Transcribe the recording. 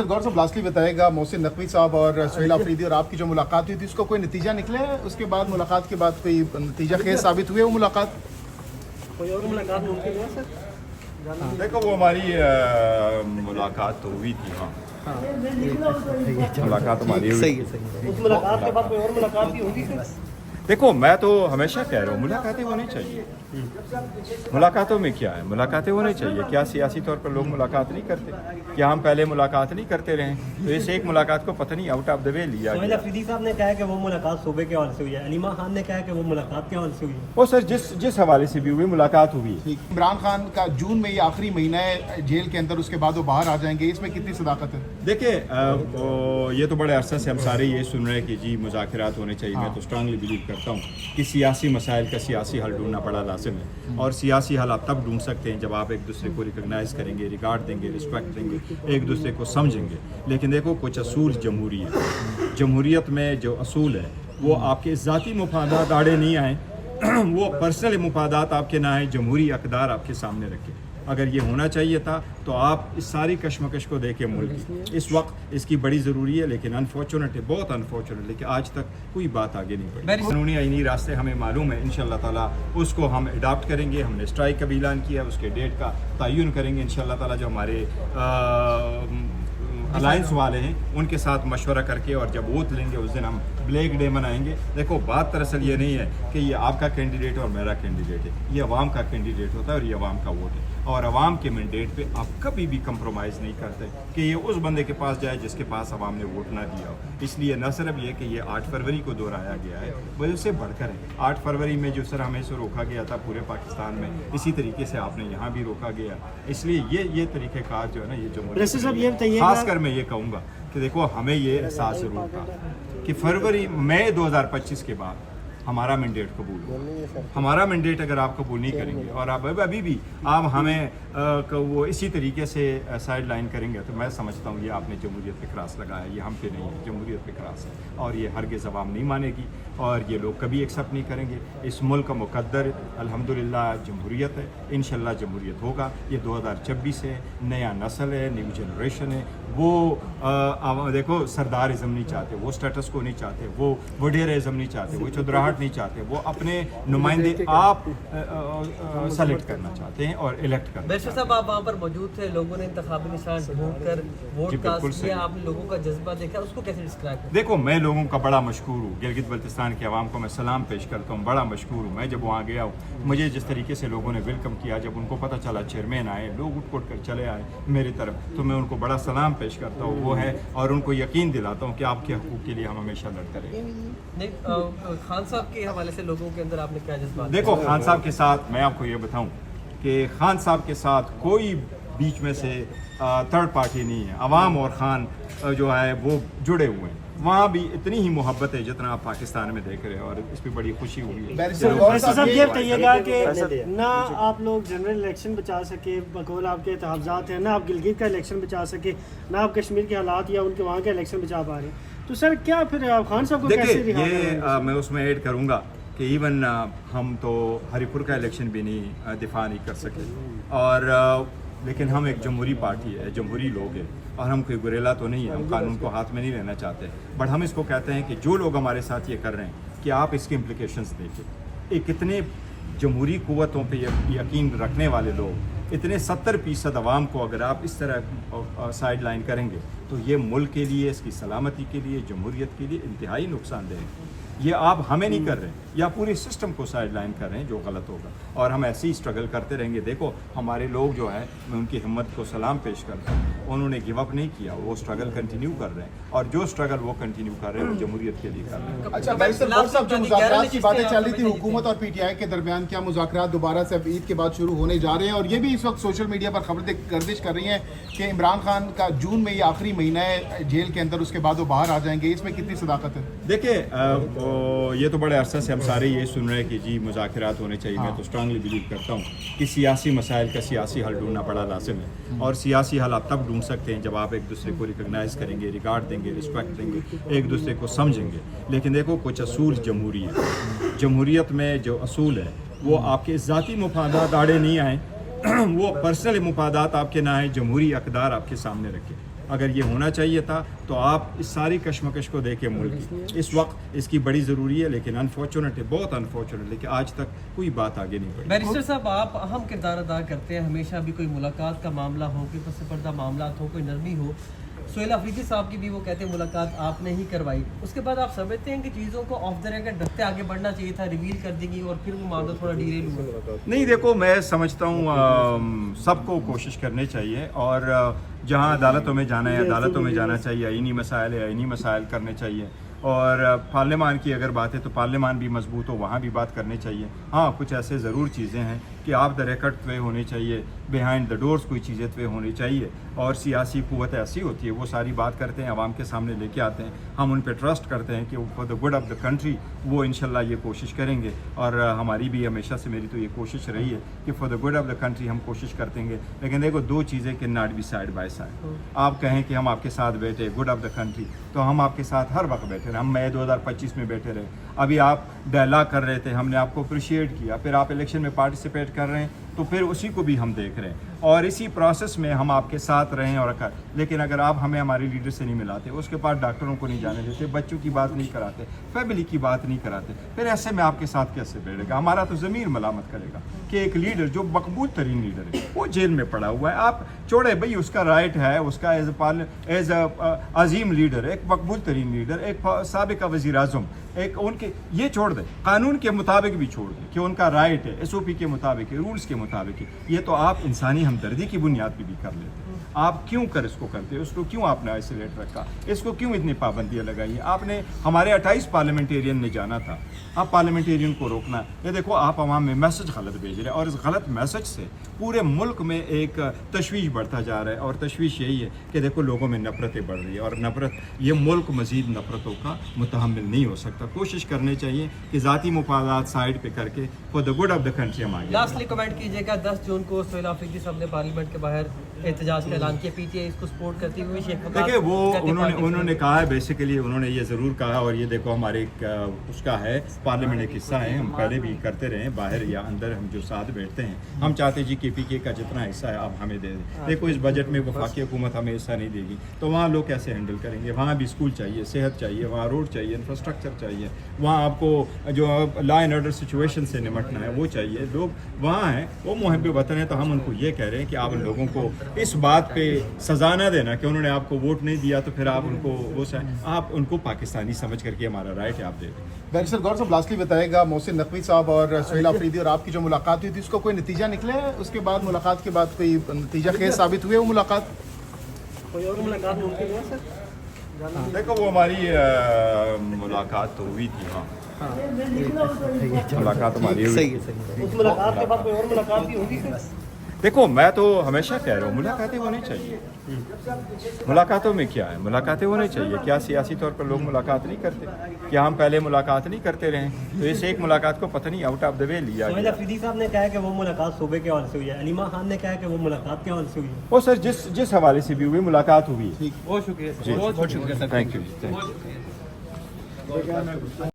गौर साहब लास्टली बताएगा, मोहसिन नकवी साहब और सुहेल आफरीदी और आपकी जो मुलाकात हुई थी उसको कोई नतीजा निकले? उसके बाद मुलाकात के बाद कोई नतीजा खेज साबित हुए वो मुलाकात? कोई और मुलाकात मुमकिन है सर? देखो वो हमारी मुलाकात तो हुई थी। हाँ मुलाकात हमारी हुई थी। उस मुलाकात के बाद कोई और मुलाकात भी होगी सर? देखो मैं तो हमेशा कह रहा हूँ मुलाकातें होनी चाहिए। मुलाकातों में क्या है, मुलाकातें होनी चाहिए। क्या सियासी तौर पर लोग मुलाकात नहीं करते? क्या हम पहले मुलाकात नहीं करते रहे? तो इस एक मुलाकात को पता नहीं आउट ऑफ द वे लिया सुहेल गया। आफरीदी साहब ने कहा कि वो मुलाकात सूबे के हवाले से हुई है, अलीमा खान ने कहा कि वो मुलाकात के हवाले से हुई है। वो सर जिस हवाले से भी हुई मुलाकात हुई। इमरान खान का जून में ये आखिरी महीना है जेल के अंदर, उसके बाद वो बाहर आ जाएंगे, इसमें कितनी सदाकत है? देखिए ये तो बड़े अरसे से हम सारे ये सुन रहे हैं कि जी मुज़ाकरात होने चाहिए। मैं तो स्ट्रांगली बिलीव करता हूँ कि सियासी मसाइल का सियासी हल ढूंढना बड़ा लाजिम है। और सियासी हल आप तब ढूंढ सकते हैं जब आप एक दूसरे को रिकग्नाइज करेंगे, रिगार्ड देंगे, रिस्पेक्ट देंगे, एक दूसरे को समझेंगे। लेकिन देखो कुछ असूल जमहूरियत में जो असूल है वो आपके ज़ाती मुफादात आड़े नहीं आए, वो पर्सनल मुफादात आपके ना आए, जमहूरी अक़दार आपके सामने रखें। अगर ये होना चाहिए था तो आप इस सारी कशमकश को देखें। मुल्क इस वक्त इसकी बड़ी ज़रूरी है, लेकिन अनफॉर्चुनेटली बहुत अनफॉर्चुनेटली कि आज तक कोई बात आगे नहीं बढ़ी। कानूनी आईनी रास्ते हमें मालूम है, इंशाल्लाह ताला उसको हम अडॉप्ट करेंगे। हमने स्ट्राइक का भी ऐलान किया, उसके डेट का तयन करेंगे इंशाल्लाह ताला। जो हमारे अलायंस वाले हैं उनके साथ मशवरा करके, और जब वोट लेंगे उस दिन हम ब्लैक डे मनाएंगे। देखो बात दरअसल ये नहीं है कि ये आपका कैंडिडेट और मेरा कैंडिडेट है, ये अवाम का कैंडिडेट होता है और ये अवाम का वोट है। और अवाम के मैंडेट पे आप कभी भी कंप्रोमाइज़ नहीं करते कि ये उस बंदे के पास जाए जिसके पास अवाम ने वोट ना दिया हो। इसलिए न सिर्फ ये कि ये 8 फरवरी को दोहराया गया है, बल्कि उससे बढ़कर है। 8 फरवरी में जो सर हमें से रोका गया था पूरे पाकिस्तान में, इसी तरीके से आपने यहाँ भी रोका गया। इसलिए ये तरीक़ेकार जो है ना, ये जो खासकर मैं ये कहूँगा कि देखो हमें ये एहसास ज़रूर था कि मई 2025 के बाद हमारा मैंडेट कबूल होगा। हमारा मैंडेट अगर आप कबूल नहीं करेंगे और आप अभी भी आप हमें वो इसी तरीके से साइड लाइन करेंगे, तो मैं समझता हूँ ये आपने जमहूरियत पे क्रास लगाया। ये हम पे नहीं है, जमहूरियत पे क्रास है और ये हरगिज़ अवाम नहीं मानेगी और ये लोग कभी एक्सेप्ट नहीं करेंगे। इस मुल्क का मुकद्दर अल्हम्दुलिल्लाह जमहूरियत है, इंशाल्लाह जमहूरियत होगा। ये 2026 है, नया नस्ल है, न्यू जनरेशन है। वो देखो सरदारिज़म नहीं चाहते, वो स्टेटस को नहीं चाहते, वो वडेरिज़म नहीं चाहते, वो चौधराहट नहीं चाहते, वो अपने नुमाइंदे आप सेलेक्ट करना चाहते हैं और इलेक्ट करना चाहते हैं। साहब आप वहाँ पर मौजूद थे, लोगों ने इंतखाबी निशान ढूंढकर वोट कास्ट किया, आपने लोगों का जज्बा देखा, उसको कैसे डिस्क्राइब करें? देखो मैं लोगों का बड़ा मशकूर हूँ, गिलगित बल्तिस्तान के अवाम को मैं सलाम पेश करता हूँ, बड़ा मशकूर हूँ। मैं जब वहाँ गया हूँ, मुझे जिस तरीके से लोगों ने वेलकम किया, जब उनको पता चला चेयरमैन आए, लोग उठ कर चले आए मेरी तरफ, तो मैं उनको बड़ा सलाम पेश करता हूँ। वो है और उनको यकीन दिलाता हूँ कि आपके हकूक़ के लिए हम हमेशा लड़ते रहेंगे। खान साहब के हवाले से लोगों के अंदर आपने क्या जज्बा? देखो खान साहब के साथ मैं आपको ये बताऊं कि खान साहब के साथ कोई बीच में से थर्ड पार्टी नहीं है। अवाम और खान जो है वो जुड़े हुए हैं। वहाँ भी इतनी ही मोहब्बत है जितना आप पाकिस्तान में देख रहे हैं और इस पर बड़ी खुशी हुई है। वैसे सब ये कहिएगा कि ना आप लोग जनरल इलेक्शन बचा सके, बकौल आपके तहफ़्ज़ात हैं, ना आप गिलगित का इलेक्शन बचा सके, ना आप कश्मीर के हालात या उनके वहाँ के इलेक्शन बचा पा रहे हैं। तो सर क्या फिर आप खान साहब को कैसे रिहा देखिए करेंगे? मैं उसमें ऐड करूँगा कि इवन हम तो हरिपुर का इलेक्शन भी नहीं दिफा नहीं कर सके और लेकिन हम एक जमहूरी पार्टी है, जमहूरी लोग हैं और हम कोई गुरेला तो नहीं है, हम कानून को हाथ में नहीं लेना चाहते। बट हम इसको कहते हैं कि जो लोग हमारे साथ ये कर रहे हैं कि आप इसके इम्प्लिकेशंस देखिए। एक कितने जमहूरी क़ुव्वतों पे यकीन रखने वाले लोग, इतने 70% अवाम को अगर आप इस तरह साइड लाइन करेंगे तो ये मुल्क के लिए, इसकी सलामती के लिए, जमहूरियत के लिए इंतहाई नुकसानदेह है। ये आप हमें नहीं कर रहे हैं या पूरे सिस्टम को साइड लाइन कर रहे हैं, जो गलत होगा। और हम ऐसे ही स्ट्रगल करते रहेंगे। देखो हमारे लोग जो है, मैं उनकी हिम्मत को सलाम पेश करता हूँ, उन्होंने गिव अप नहीं किया, वो स्ट्रगल कंटिन्यू कर रहे हैं और जो स्ट्रगल वो कंटिन्यू कर रहे हैं वो जमहूरियत के लिए कर रहे हैं। अच्छा बैरिस्टर गौर साहब, जो मुज़ाकरात की बातें चल रही थी हुकूमत और पीटीआई के दरमियान, क्या मुज़ाकरात दोबारा से अब ईद के बाद शुरू होने जा रहे हैं? और ये भी इस वक्त सोशल मीडिया पर खबरें गर्दिश कर रही हैं कि इमरान खान का जून में ये आखिरी महीना है जेल के अंदर, उसके बाद वो बाहर आ जाएंगे, इसमें कितनी सदाकत है? देखिए ये तो बड़े अरसे से हम सारे ये सुन रहे हैं कि जी मुज़ाकरात होने चाहिए। मैं तो स्ट्रांगली बिलीव करता हूँ कि सियासी मसाइल का सियासी हल ढूंढना बड़ा लाजिम है और सियासी हल आप तब ढूंढ सकते हैं जब आप एक दूसरे को रिकग्नाइज करेंगे, रिगार्ड देंगे, रिस्पेक्ट देंगे, एक दूसरे को समझेंगे। लेकिन देखो कुछ असूल जमहूरियत में जो असूल है वो आपके ज़ाती मुफादात आड़े नहीं आए, वो पर्सनल मुफादात आपके ना आए, जमहूरी अक़दार आपके सामने रखे। اگر یہ ہونا چاہیے تھا تو آپ اس ساری کشمکش کو دیکھیں ملک کی اس وقت اس کی بڑی ضروری ہے، لیکن انفارچونیٹ ہے، بہت انفارچونیٹ ہے کہ آج تک کوئی بات آگے نہیں بڑھی۔ بیرسٹر صاحب آپ اہم کردار ادا کرتے ہیں، ہمیشہ بھی کوئی ملاقات کا معاملہ ہو، کوئی پس پردہ معاملات ہو، کوئی نرمی ہو، سہیل افریدی صاحب کی بھی وہ کہتے ہیں ملاقات آپ نے ہی کروائی، اس کے بعد آپ سمجھتے ہیں کہ چیزوں کو آف دا ریکارڈ رکھتے آگے بڑھنا چاہیے تھا، ریویل کر دیں گی اور پھر وہ معاملہ تھوڑا ڈیریل ہوا؟ نہیں دیکھو، میں سمجھتا ہوں سب کو کوشش کرنی چاہیے، اور جہاں عدالتوں میں جانا ہے عدالتوں میں جانا چاہیے، آئینی مسائل ہے آئینی مسائل کرنے چاہیے، اور پارلیمان کی اگر بات ہے تو پارلیمان بھی مضبوط ہو، وہاں بھی بات کرنی چاہیے۔ ہاں کچھ ایسے ضرور چیزیں ہیں کہ آف دا ریکارڈ طے ہونی چاہیے، بیہائنڈ دا ڈورز کوئی چیزیں طے ہونی چاہیے، اور سیاسی قوت ایسی ہوتی ہے وہ ساری بات کرتے ہیں، عوام کے سامنے لے کے آتے ہیں، ہم ان پہ ٹرسٹ کرتے ہیں کہ for the good of the country وہ انشاءاللہ یہ کوشش کریں گے، اور ہماری بھی ہمیشہ سے میری تو یہ کوشش رہی ہے کہ for the good of the country ہم کوشش کرتے گے۔ لیکن دیکھو دو چیزیں can not be side by side, آپ کہیں کہ ہم آپ کے ساتھ بیٹھے گڈ آف دا کنٹری تو ہم آپ کے ساتھ ہر وقت بیٹھے رہے، ہم مئی 2025 میں بیٹھے رہے، ابھی آپ ڈائلاگ کر رہے تھے، ہم نے آپ کو اپریشیٹ کیا، پھر آپ الیکشن میں پارٹیسپیٹ کر رہے ہیں تو پھر اسی کو بھی ہم دیکھ رہے ہیں، اور اسی پروسیس میں ہم آپ کے ساتھ رہیں اور رکھا۔ لیکن اگر آپ ہمیں ہمارے لیڈر سے نہیں ملاتے، اس کے بعد ڈاکٹروں کو نہیں جانے دیتے، بچوں کی بات نہیں کراتے، فیملی کی بات نہیں کراتے، پھر ایسے میں آپ کے ساتھ کیسے بیٹھے گا؟ ہمارا تو ضمیر ملامت کرے گا کہ ایک لیڈر جو مقبول ترین لیڈر ہے وہ جیل میں پڑا ہوا ہے، آپ چھوڑے بھائی، اس کا رائٹ ہے، اس کا ایز اے عظیم لیڈر، ایک مقبول ترین لیڈر، ایک سابقہ وزیر اعظم، ایک ان کے یہ چھوڑ دیں، قانون کے مطابق بھی چھوڑ دیں کہ ان کا رائٹ ہے، ایس او پی کے مطابق ہے، رولز کے مطابق ہے، یہ تو آپ انسانی ہمدردی کی بنیاد پہ بھی کر لیتے ہیں۔ آپ کیوں کر اس کو کرتے ہیں؟ اس کو کیوں آپ نے آئسولیٹ رکھا؟ اس کو کیوں اتنی پابندیاں لگائی ہیں؟ آپ نے ہمارے 28 پارلیمنٹیرین نے جانا تھا، آپ پارلیمنٹیرین کو روکنا، یہ دیکھو آپ عوام میں میسج غلط بھیج رہے ہیں، اور اس غلط میسج سے پورے ملک میں ایک تشویش بڑھتا جا رہا ہے، اور تشویش یہی ہے کہ دیکھو لوگوں میں نفرتیں بڑھ رہی ہے، اور نفرت یہ ملک مزید نفرتوں کا متحمل نہیں ہو سکتا۔ کوشش کرنی چاہیے کہ ذاتی مفادات سائڈ پہ کر کے for the good of the country ہم آگے۔ لاسٹلی کمنٹ کیجیے گا، 10 جون کو سہیل افریدی صاحب نے پارلیمنٹ کے باہر احتجاج کا اعلان کیا، پی ٹی آئی اس کو سپورٹ کرتی ہوئی شیخ وقاص دیکھیں وہ انہوں نے کہا ہے، بیسیکلی انہوں نے یہ ضرور کہا، اور یہ دیکھو ہمارے اس کا ہے پارلیمنٹ ایک حصہ ہے، ہم پہلے بھی کرتے رہے ہیں، باہر یا اندر ہم جو ساتھ بیٹھتے ہیں، ہم چاہتے جی کے پی کے کا جتنا حصہ ہے آپ ہمیں دے دیں۔ دیکھو اس بجٹ میں وفاقی حکومت ہمیں حصہ نہیں دے گی تو وہاں لوگ کیسے ہینڈل کریں گے؟ وہاں بھی اسکول چاہیے، صحت چاہیے، وہاں روڈ چاہیے، انفراسٹرکچر چاہیے، وہاں آپ کو جو لا اینڈ آرڈر سچویشن سے نمٹنا ہے وہ چاہیے، لوگ وہاں ہیں، وہ محب وطن ہے، تو ہم ان کو یہ کہہ رہے ہیں کہ آپ ان لوگوں کو اس بات پہ سزا نہ دینا کہ انہوں نے آپ کو ووٹ نہیں دیا تو پھر آپ ان کو وہ آپ ان کو پاکستانی سمجھ کر کے ہمارا رائٹ ہے آپ دے دیں۔ بیرسٹر غور صاحب لاسٹلی بتائے گا، محسن نقوی صاحب اور سہیل افریدی اور آپ کی جو ملاقات ہوئی تھی اس کا کوئی نتیجہ نکلا ہے؟ اس کے بعد ملاقات کے بعد کوئی نتیجہ خیز ثابت ہوئے وہ ملاقات؟ کوئی اور ملاقات ممکن ہے سر؟ دیکھو وہ ہماری ملاقات تو ہوئی تھی، ہاں ملاقات ہماری ہوئی۔ اس ملاقات کے بعد کوئی اور ملاقات بھی ہوگی سر؟ دیکھو میں تو ہمیشہ کہہ رہا ہوں ملاقاتیں ہونی چاہیے، ملاقاتوں میں کیا ہے، ملاقاتیں ہونی چاہیے۔ کیا سیاسی طور پر لوگ ملاقات نہیں کرتے؟ کیا ہم پہلے ملاقات نہیں کرتے رہے؟ تو اس ایک ملاقات کو پتہ نہیں آؤٹ آف دا وے لیا سہیل گیا۔ افریدی صاحب نے کہا کہ وہ ملاقات صوبے کے حوالے سے ہوئی ہے، علیمہ خان نے کہا کہ وہ ملاقات کے حوالے سے ہوئی ہے۔ وہ سر جس حوالے سے بھی ہوئی ملاقات ہوئی ہے۔ بہت شکریہ، جی بہت شکریہ سر، تھینک یو۔